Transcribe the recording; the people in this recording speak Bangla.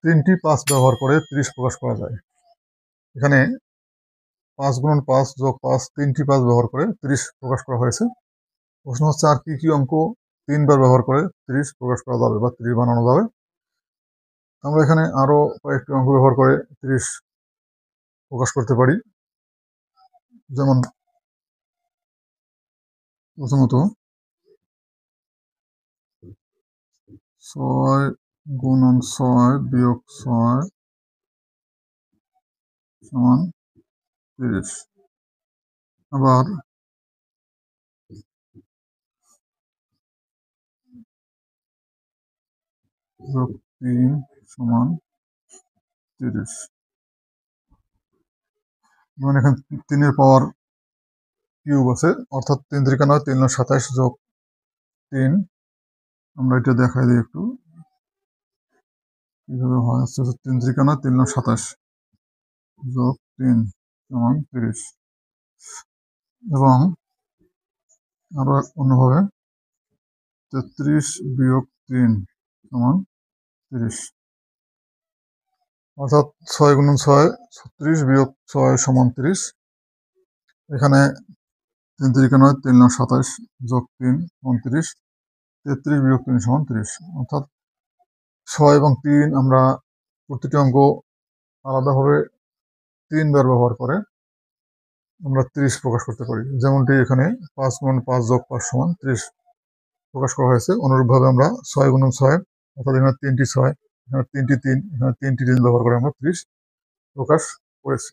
তিনটি 5 ব্যবহার করে 30 প্রকাশ করা যায়। এখানে 5 গুণন 5 যোগ 5 তিনটি 5 ব্যবহার করে 30 প্রকাশ করা হয়েছে। প্রশ্ন হচ্ছে আর কি অঙ্ক 3 বার ব্যবহার করে 30 প্রকাশ করা যাবে বা 30 বানানো যাবে। আমরা এখানে আরো কয়েকটি অঙ্ক ব্যবহার করে 30 প্রকাশ করতে পারি। যেমন প্রথমত 6 গুণন 6 বিয়োগ 6 সমান 30। আবার 3 সমান 30। মানে এখানে 3 এর পাওয়ার কিউব আছে, অর্থাৎ 3 3 9 3 9 27 যোগ 3। আমরা এটা দেখাই দিই একটু কিভাবে হয়। 3 3 9 3 9 27 যোগ 3 সমান 30। এবং আরো অন্যভাবে 33 বিয়োগ 3 সমান 30। অর্থাৎ 6 গুণন 6 36 বিয়োগ 6 সমান 30। এখানে 3 3 9 3 9 27 যোগ 3 সমান 30। 33 বিয়োগ 3 সমান 30। অর্থাৎ 6 এবং 3 আমরা প্রতিটি অঙ্ক আলাদাভাবে 3 বার ব্যবহার করে আমরা 30 প্রকাশ করতে পারি। যেমনটি এখানে 5 গুণন 5 যোগ 5 সমান 30 প্রকাশ করা হয়েছে। অনুরূপভাবে আমরা 6 গুণন 6 অর্থাৎ এখানে 3টি 6, এখানে 3টি 3, এখানে 3টি 3 ব্যবহার করে আমরা 30 প্রকাশ করেছি।